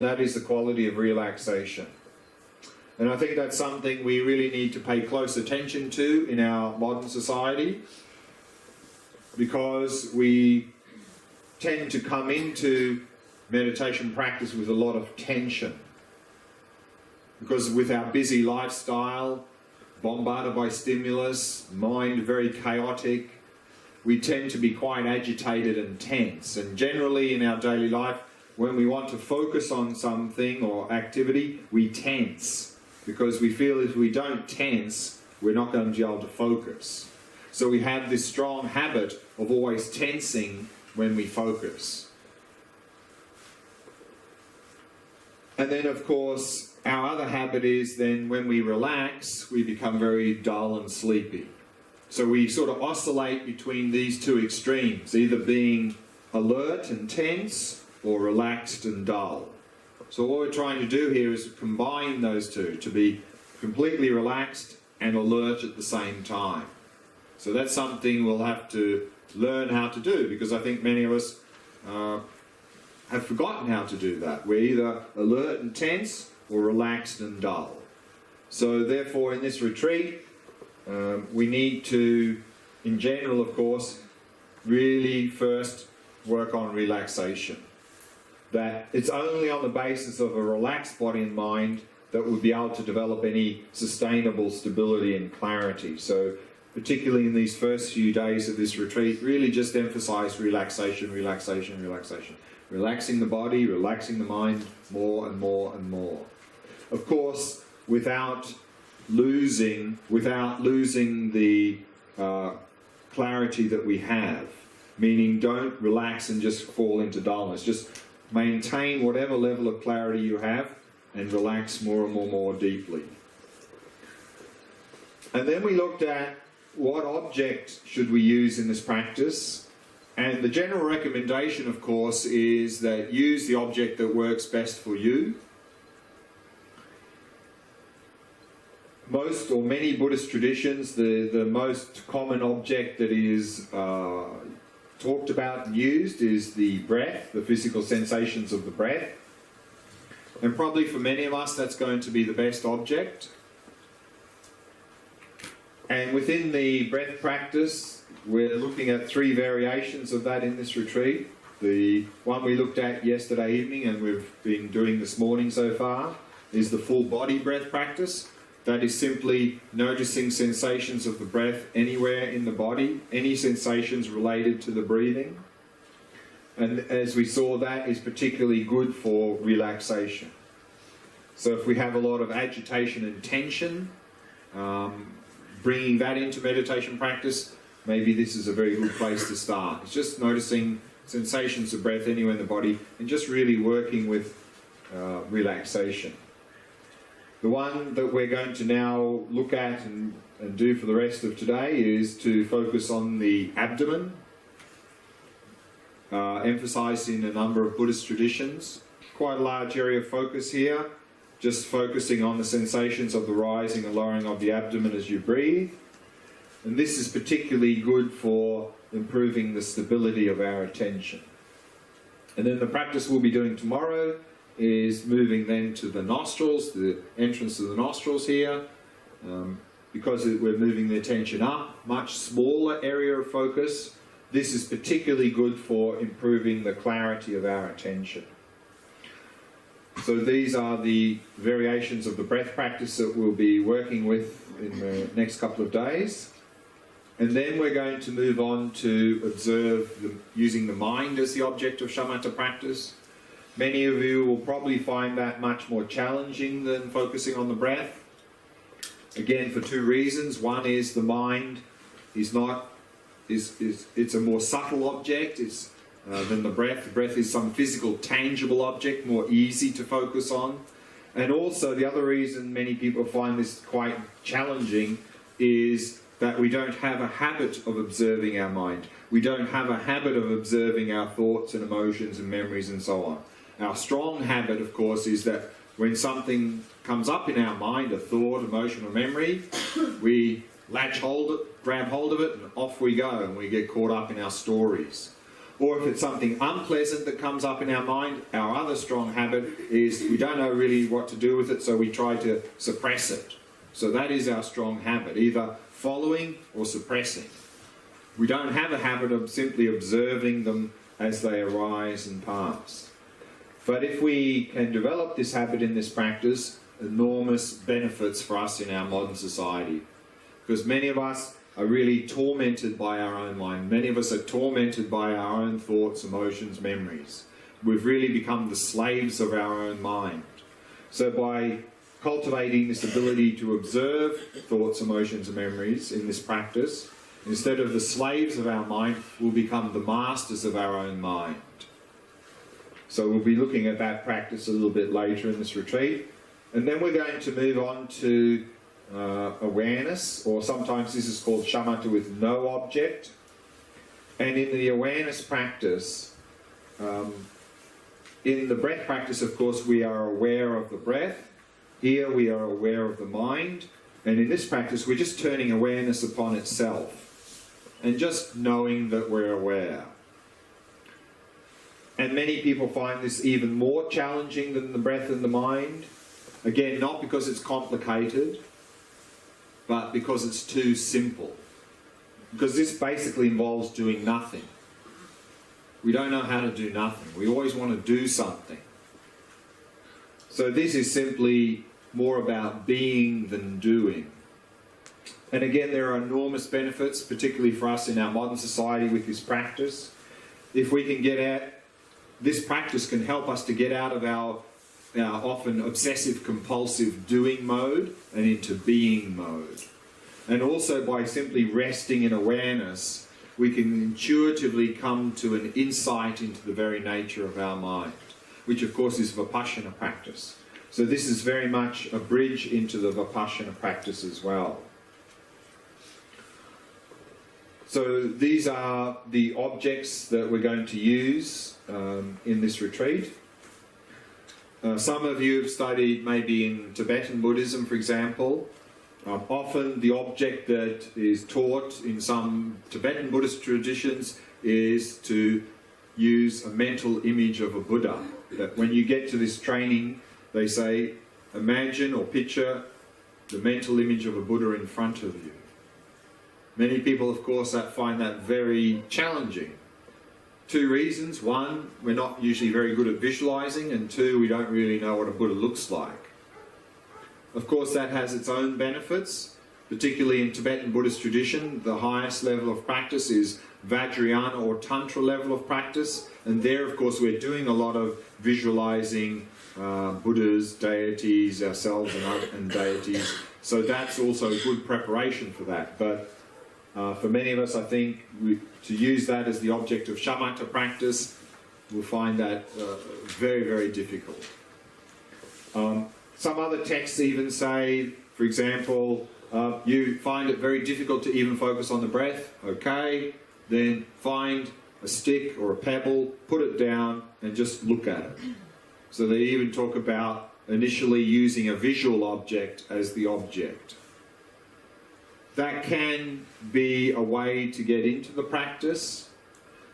That is the quality of relaxation. And I think that's something we really need to pay close attention to in our modern society, because we tend to come into meditation practice with a lot of tension. Because with our busy lifestyle, bombarded by stimulus, mind very chaotic, we tend to be quite agitated and tense. And generally in our daily life, when we want to focus on something or activity, we tense. Because we feel if we don't tense, we're not going to be able to focus. So we have this strong habit of always tensing when we focus. And then of course, our other habit is then when we relax, we become very dull and sleepy. So we sort of oscillate between these two extremes, either being alert and tense or relaxed and dull. So what we're trying to do here is combine those two, to be completely relaxed and alert at the same time. So that's something we'll have to learn how to do, because I think many of us have forgotten how to do that. We're either alert and tense or relaxed and dull. So therefore in this retreat, we need to, in general of course, really first work on relaxation. That it's only on the basis of a relaxed body and mind that we'll be able to develop any sustainable stability and clarity. So particularly in these first few days of this retreat, really just emphasize relaxation, relaxation, relaxation. Relaxing the body, relaxing the mind more and more and more. Of course, without losing the clarity that we have. Meaning don't relax and just fall into dullness. Just maintain whatever level of clarity you have and relax more and more deeply. And then we looked at what object should we use in this practice. And the general recommendation, of course, is that use the object that works best for you. Most or many Buddhist traditions, the most common object that is talked about and used is the breath, the physical sensations of the breath. And probably for many of us that's going to be the best object. And within the breath practice, we're looking at 3 variations of that in this retreat. The one we looked at yesterday evening and we've been doing this morning so far is the full body breath practice. That is simply noticing sensations of the breath anywhere in the body, any sensations related to the breathing. And as we saw, that is particularly good for relaxation. So if we have a lot of agitation and tension, bringing that into meditation practice, maybe this is a very good place to start. It's just noticing sensations of breath anywhere in the body and just really working with relaxation. The one that we're going to now look at and do for the rest of today is to focus on the abdomen, emphasised in a number of Buddhist traditions. Quite a large area of focus here, just focusing on the sensations of the rising and lowering of the abdomen as you breathe. And this is particularly good for improving the stability of our attention. And then the practice we'll be doing tomorrow is moving then to the nostrils, the entrance of the nostrils here. Because we're moving the attention up, much smaller area of focus, this is particularly good for improving the clarity of our attention. So these are the variations of the breath practice that we'll be working with in the next couple of days. And then we're going to move on to observe using the mind as the object of shamatha practice. Many of you will probably find that much more challenging than focusing on the breath. Again, for 2 reasons. One is the mind is it's a more subtle object than the breath. The breath is some physical, tangible object, more easy to focus on. And also the other reason many people find this quite challenging is that we don't have a habit of observing our mind. We don't have a habit of observing our thoughts and emotions and memories and so on. Our strong habit, of course, is that when something comes up in our mind, a thought, emotion or memory, we grab hold of it and off we go and we get caught up in our stories. Or if it's something unpleasant that comes up in our mind, our other strong habit is we don't know really what to do with it, so we try to suppress it. So that is our strong habit, either following or suppressing. We don't have a habit of simply observing them as they arise and pass. But if we can develop this habit in this practice, enormous benefits for us in our modern society. Because many of us are really tormented by our own mind. Many of us are tormented by our own thoughts, emotions, memories. We've really become the slaves of our own mind. So by cultivating this ability to observe thoughts, emotions and memories in this practice, instead of the slaves of our mind, we'll become the masters of our own mind. So we'll be looking at that practice a little bit later in this retreat. And then we're going to move on to awareness, or sometimes this is called Shamatha with no object. And in the awareness practice, in the breath practice, of course, we are aware of the breath. Here we are aware of the mind. And in this practice, we're just turning awareness upon itself and just knowing that we're aware. And many people find this even more challenging than the breath and the mind. Again, not because it's complicated, but because it's too simple. Because this basically involves doing nothing. We don't know how to do nothing. We always want to do something. So this is simply more about being than doing. And again, there are enormous benefits, particularly for us in our modern society with this practice. If we can get out, this practice can help us to get out of our often obsessive compulsive doing mode and into being mode. And also by simply resting in awareness, we can intuitively come to an insight into the very nature of our mind, which of course is Vipassana practice. So this is very much a bridge into the Vipassana practice as well. So these are the objects that we're going to use in this retreat. Some of you have studied maybe in Tibetan Buddhism, for example. Often the object that is taught in some Tibetan Buddhist traditions is to use a mental image of a Buddha. That when you get to this training, they say, imagine or picture the mental image of a Buddha in front of you. Many people, of course, find that very challenging. Two reasons. One, we're not usually very good at visualizing, and two, we don't really know what a Buddha looks like. Of course, that has its own benefits, particularly in Tibetan Buddhist tradition. The highest level of practice is Vajrayana or Tantra level of practice, and there, of course, we're doing a lot of visualizing Buddhas, deities, ourselves and deities. So that's also a good preparation for that. But for many of us, I think, to use that as the object of Shamatha practice, we'll find that very, very difficult. Some other texts even say, for example, you find it very difficult to even focus on the breath. Okay, then find a stick or a pebble, put it down and just look at it. So they even talk about initially using a visual object as the object. That can be a way to get into the practice,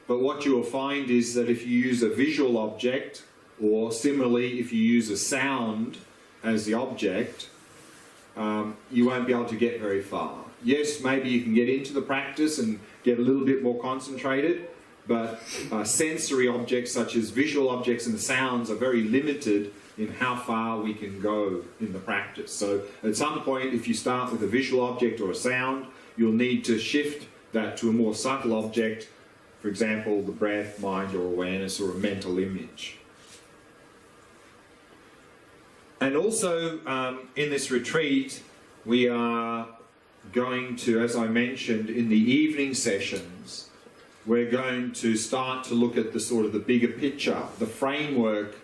but what you will find is that if you use a visual object, or similarly if you use a sound as the object, you won't be able to get very far. Yes, maybe you can get into the practice and get a little bit more concentrated, but sensory objects such as visual objects and sounds are very limited in how far we can go in the practice. So at some point, if you start with a visual object or a sound, you'll need to shift that to a more subtle object, for example, the breath, mind, or awareness, or a mental image. And also, in this retreat, we are going to, as I mentioned, in the evening sessions, we're going to start to look at the sort of the bigger picture, the framework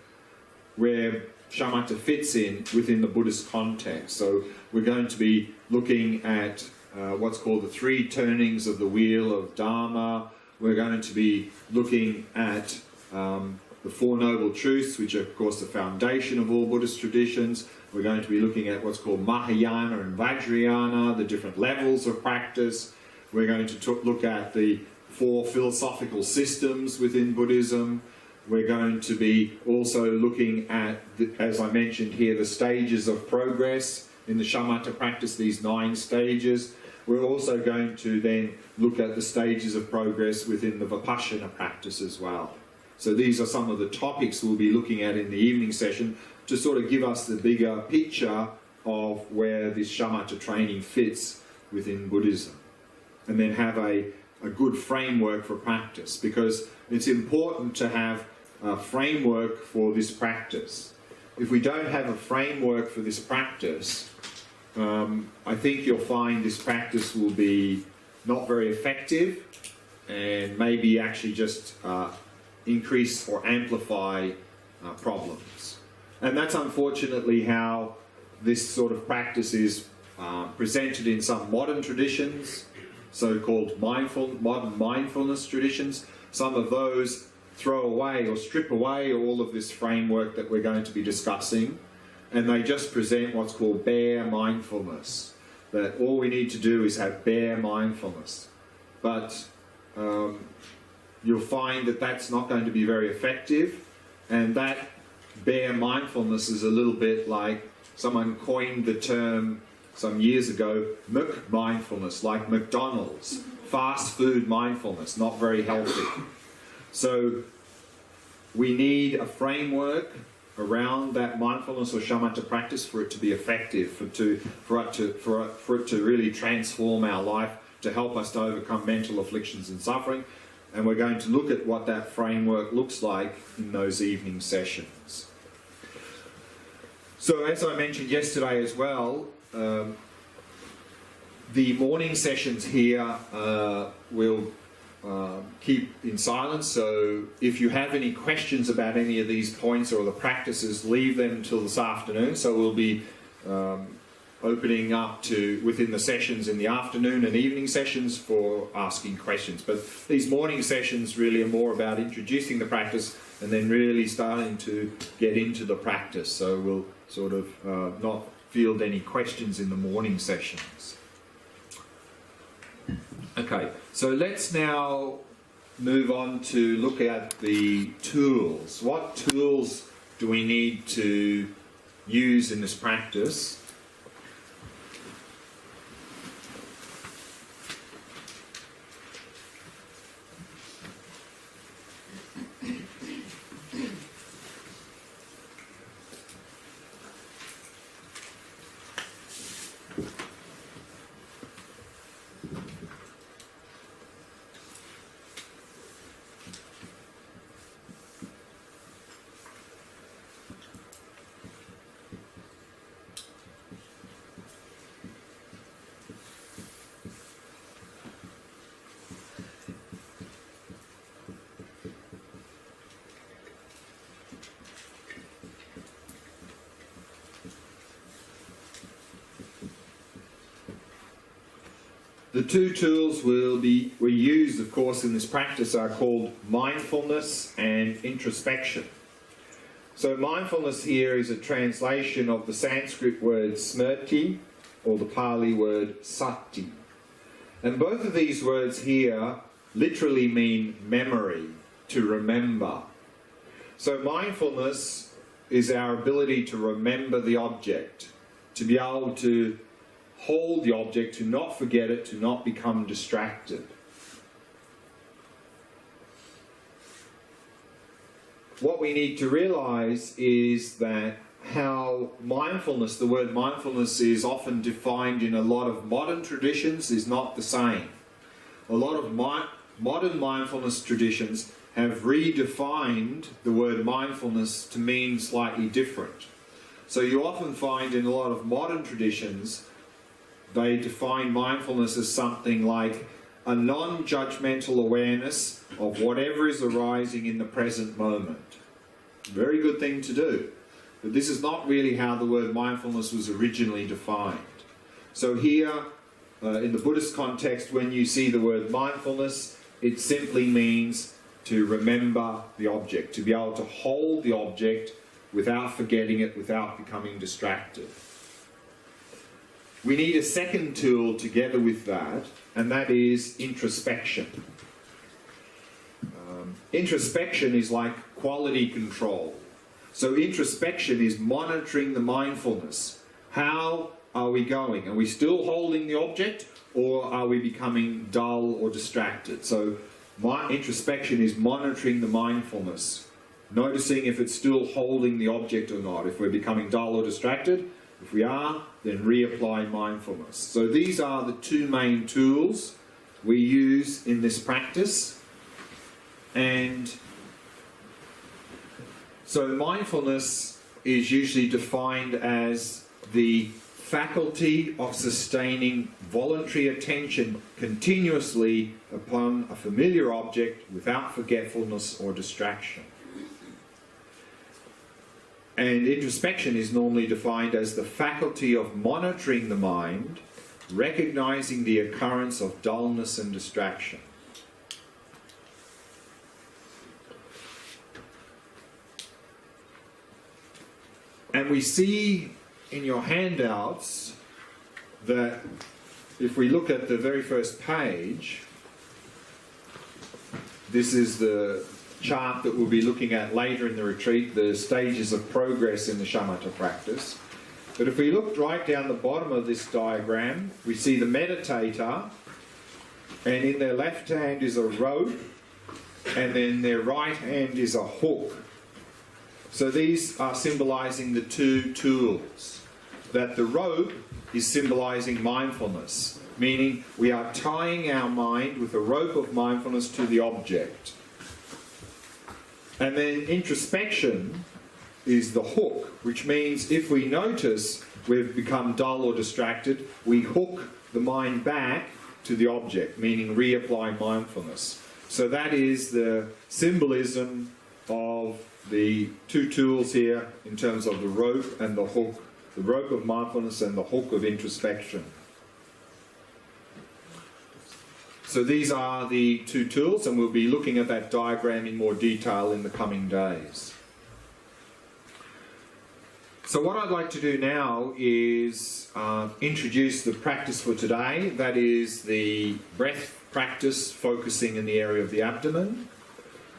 where Shamatha fits in within the Buddhist context. So we're going to be looking at what's called the three turnings of the wheel of Dharma. We're going to be looking at the Four Noble Truths, which are, of course, the foundation of all Buddhist traditions. We're going to be looking at what's called Mahayana and Vajrayana, the different levels of practice. We're going to look at the 4 philosophical systems within Buddhism. We're going to be also looking at, as I mentioned here, the stages of progress in the Shamatha practice, these 9 stages. We're also going to then look at the stages of progress within the Vipassana practice as well. So these are some of the topics we'll be looking at in the evening session to sort of give us the bigger picture of where this Shamatha training fits within Buddhism. And then have a good framework for practice, because it's important to have a framework for this practice. If we don't have a framework for this practice, I think you'll find this practice will be not very effective and maybe actually just increase or amplify problems. And that's unfortunately how this sort of practice is presented in some modern traditions, so-called modern mindfulness traditions. Some of those throw away or strip away all of this framework that we're going to be discussing, and they just present what's called bare mindfulness, that all we need to do is have bare mindfulness. But you'll find that that's not going to be very effective, and that bare mindfulness is a little bit like someone coined the term some years ago, mindfulness, like McDonald's, fast food mindfulness, not very healthy. So we need a framework around that mindfulness or shamatha practice for it to be effective, for it to really transform our life, to help us to overcome mental afflictions and suffering. And we're going to look at what that framework looks like in those evening sessions. So as I mentioned yesterday as well, the morning sessions here will keep in silence, so if you have any questions about any of these points or the practices, leave them until this afternoon. So we'll be opening up to within the sessions in the afternoon and evening sessions for asking questions. But these morning sessions really are more about introducing the practice and then really starting to get into the practice. So we'll sort of not field any questions in the morning sessions. Okay, so let's now move on to look at the tools. What tools do we need to use in this practice? The two tools we use, of course, in this practice are called mindfulness and introspection. So mindfulness here is a translation of the Sanskrit word smrti or the Pali word sati. And both of these words here literally mean memory, to remember. So mindfulness is our ability to remember the object, to be able to hold the object, to not forget it, to not become distracted. What we need to realize is that how mindfulness, the word mindfulness is often defined in a lot of modern traditions, is not the same. A lot of modern mindfulness traditions have redefined the word mindfulness to mean slightly different. So you often find in a lot of modern traditions they define mindfulness as something like a non-judgmental awareness of whatever is arising in the present moment. Very good thing to do. But this is not really how the word mindfulness was originally defined. So here, in the Buddhist context, when you see the word mindfulness, it simply means to remember the object, to be able to hold the object without forgetting it, without becoming distracted. We need a second tool together with that, and that is introspection. Introspection is like quality control. So introspection is monitoring the mindfulness. How are we going? Are we still holding the object, or are we becoming dull or distracted? So introspection is monitoring the mindfulness, noticing if it's still holding the object or not, if we're becoming dull or distracted. If we are, then reapply mindfulness. So these are the two main tools we use in this practice. And so mindfulness is usually defined as the faculty of sustaining voluntary attention continuously upon a familiar object without forgetfulness or distraction. And introspection is normally defined as the faculty of monitoring the mind, recognizing the occurrence of dullness and distraction. And we see in your handouts that if we look at the very first page, this is the chart that we'll be looking at later in the retreat, the stages of progress in the Shamatha practice. But if we look right down the bottom of this diagram, we see the meditator, and in their left hand is a rope, and then their right hand is a hook. So these are symbolizing the two tools. That the rope is symbolizing mindfulness, meaning we are tying our mind with a rope of mindfulness to the object. And then introspection is the hook, which means if we notice we've become dull or distracted, we hook the mind back to the object, meaning reapply mindfulness. So that is the symbolism of the two tools here in terms of the rope and the hook, the rope of mindfulness and the hook of introspection. So these are the two tools, and we'll be looking at that diagram in more detail in the coming days. So what I'd like to do now is introduce the practice for today. That is the breath practice focusing in the area of the abdomen.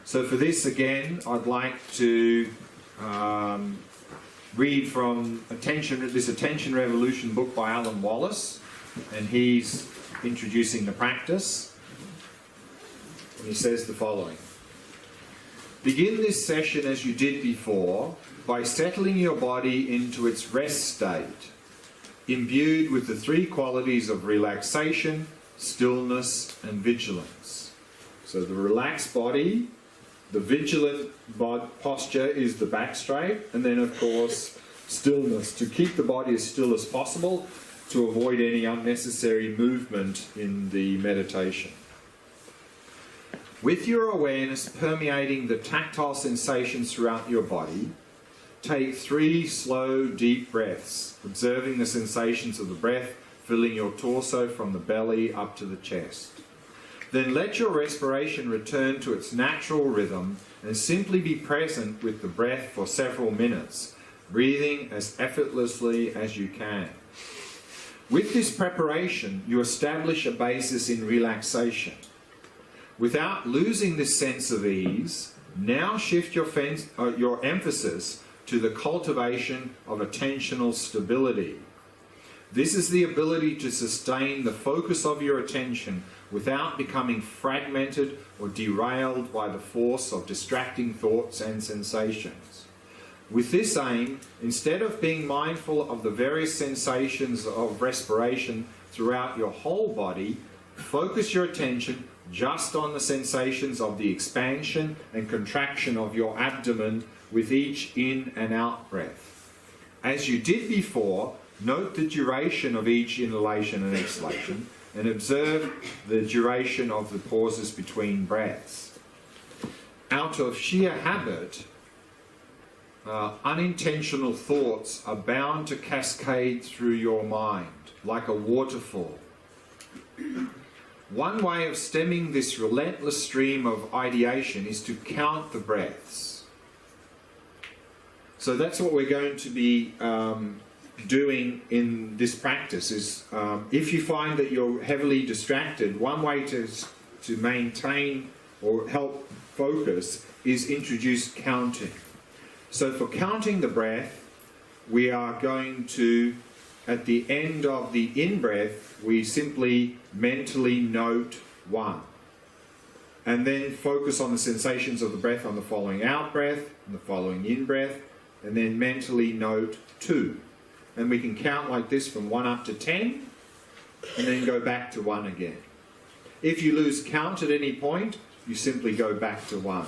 So for this, again, I'd like to read from this Attention Revolution book by Alan Wallace, and he's introducing the practice. And he says the following: begin this session as you did before by settling your body into its rest state, imbued with the three qualities of relaxation, stillness, and vigilance. So the relaxed body, the vigilant posture is the back straight, and then of course stillness, to keep the body as still as possible to avoid any unnecessary movement in the meditation. With your awareness permeating the tactile sensations throughout your body, take 3 slow, deep breaths, observing the sensations of the breath filling your torso from the belly up to the chest. Then let your respiration return to its natural rhythm and simply be present with the breath for several minutes, breathing as effortlessly as you can. With this preparation, you establish a basis in relaxation. Without losing this sense of ease, now shift your emphasis to the cultivation of attentional stability. This is the ability to sustain the focus of your attention without becoming fragmented or derailed by the force of distracting thoughts and sensations. With this aim, instead of being mindful of the various sensations of respiration throughout your whole body, focus your attention just on the sensations of the expansion and contraction of your abdomen with each in and out breath. As you did before, note the duration of each inhalation and exhalation, and observe the duration of the pauses between breaths. Out of sheer habit, unintentional thoughts are bound to cascade through your mind like a waterfall. One way of stemming this relentless stream of ideation is to count the breaths. So that's what we're going to be doing in this practice. Is if you find that you're heavily distracted, one way to maintain or help focus is introduce counting. So for counting the breath, we are going to, at the end of the in-breath, we simply mentally note 1. And then focus on the sensations of the breath on the following out-breath and the following in-breath, and then mentally note 2. And we can count like this from 1 up to 10, and then go back to 1 again. If you lose count at any point, you simply go back to 1.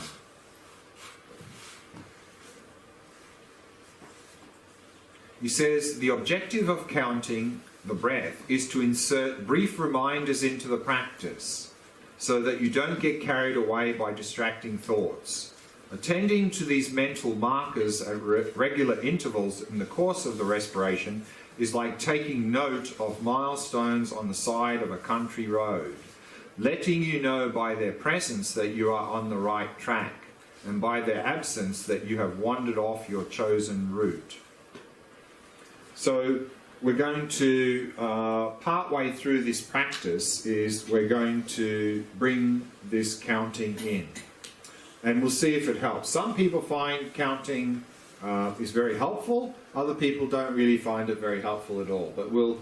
He says, the objective of counting the breath is to insert brief reminders into the practice so that you don't get carried away by distracting thoughts. Attending to these mental markers at regular intervals in the course of the respiration is like taking note of milestones on the side of a country road, letting you know by their presence that you are on the right track, and by their absence that you have wandered off your chosen route. So we're going to, part way through this practice is we're going to bring this counting in. And we'll see if it helps. Some people find counting is very helpful. Other people don't really find it very helpful at all. But we'll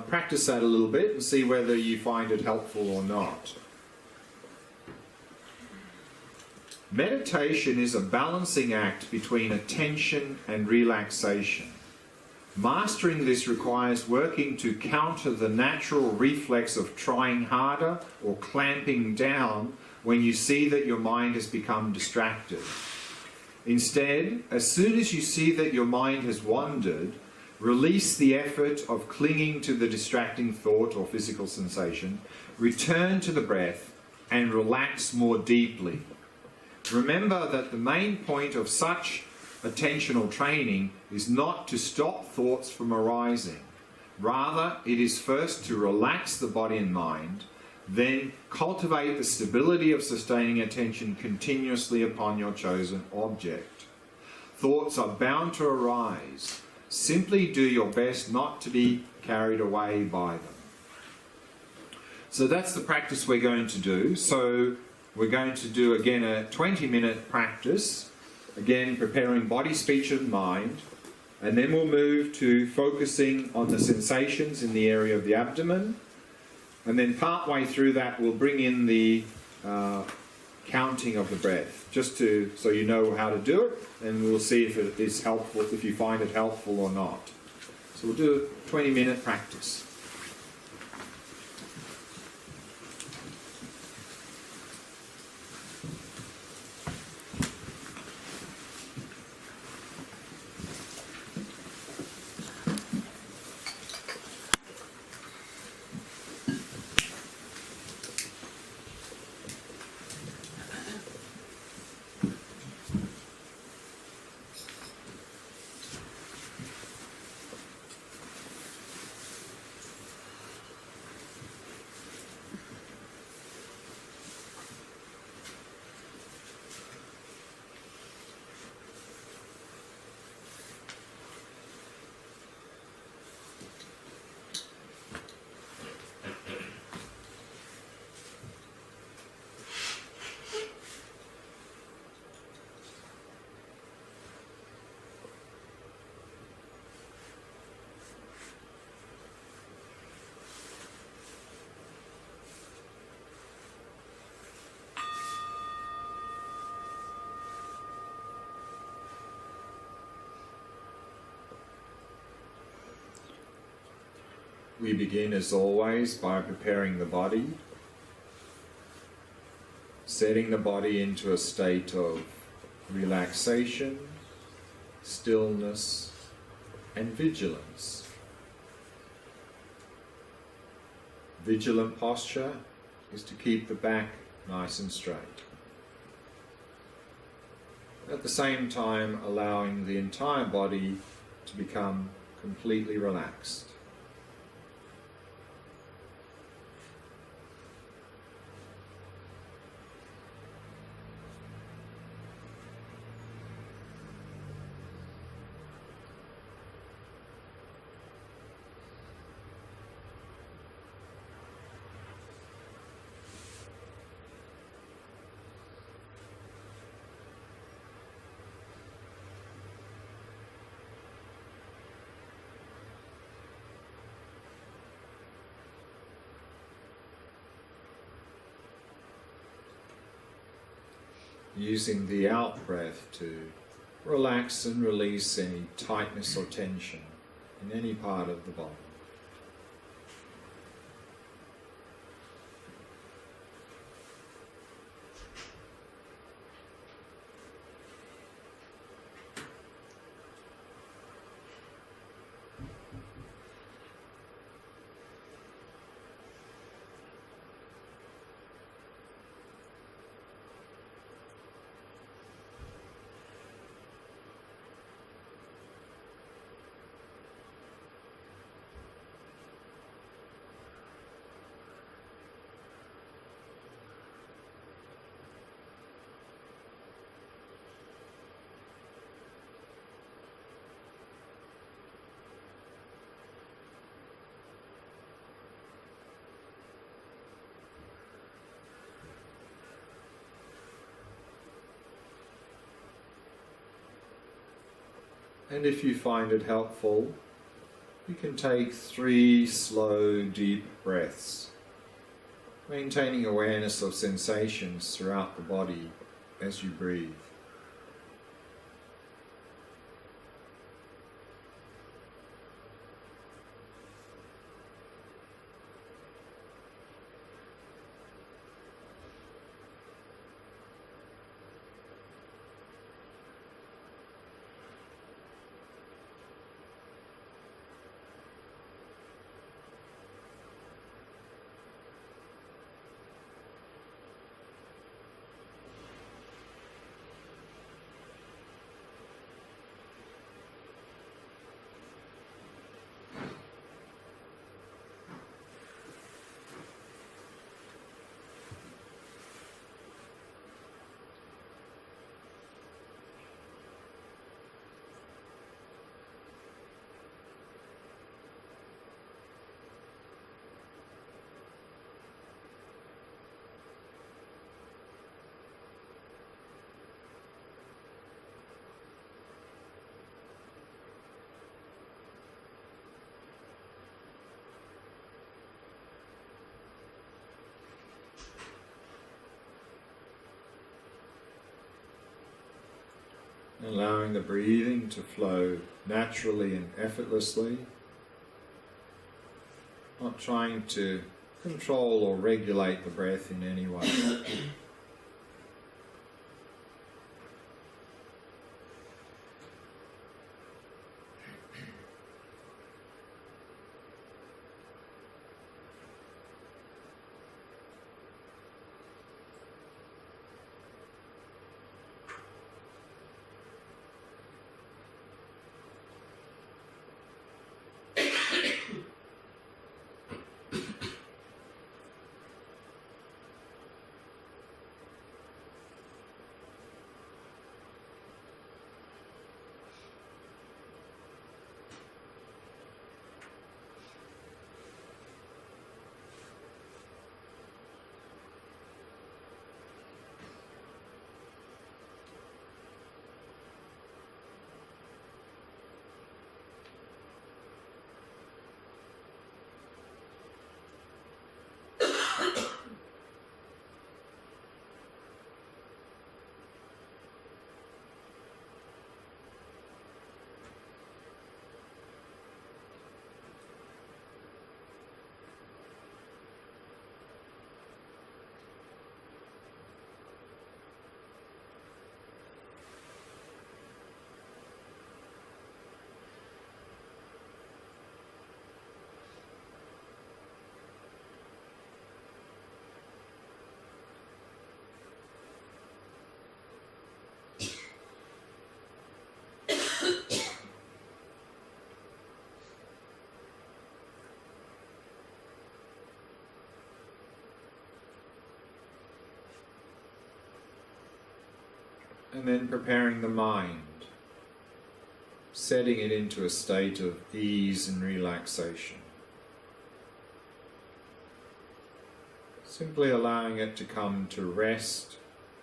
practice that a little bit and see whether you find it helpful or not. Meditation is a balancing act between attention and relaxation. Mastering this requires working to counter the natural reflex of trying harder or clamping down when you see that your mind has become distracted. Instead, as soon as you see that your mind has wandered, release the effort of clinging to the distracting thought or physical sensation, return to the breath, and relax more deeply. Remember that the main point of such attentional training is not to stop thoughts from arising. Rather, it is first to relax the body and mind, then cultivate the stability of sustaining attention continuously upon your chosen object. Thoughts are bound to arise. Simply do your best not to be carried away by them. So that's the practice we're going to do. So we're going to do again a 20-minute practice. Again, preparing body, speech and mind, and then we'll move to focusing on the sensations in the area of the abdomen, and then part way through that we'll bring in the counting of the breath, just so you know how to do it, and we'll see if it is helpful, if you find it helpful or not. So we'll do a 20-minute practice. We begin as always by preparing the body, setting the body into a state of relaxation, stillness, and vigilance. Vigilant posture is to keep the back nice and straight. At the same time, allowing the entire body to become completely relaxed. using the out breath to relax and release any tightness or tension in any part of the body. And if you find it helpful, you can take 3 slow, deep breaths, maintaining awareness of sensations throughout the body as you breathe. Allowing the breathing to flow naturally and effortlessly, not trying to control or regulate the breath in any way. And then preparing the mind, setting it into a state of ease and relaxation. Simply allowing it to come to rest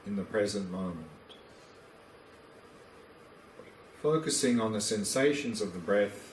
in the present moment. Focusing on the sensations of the breath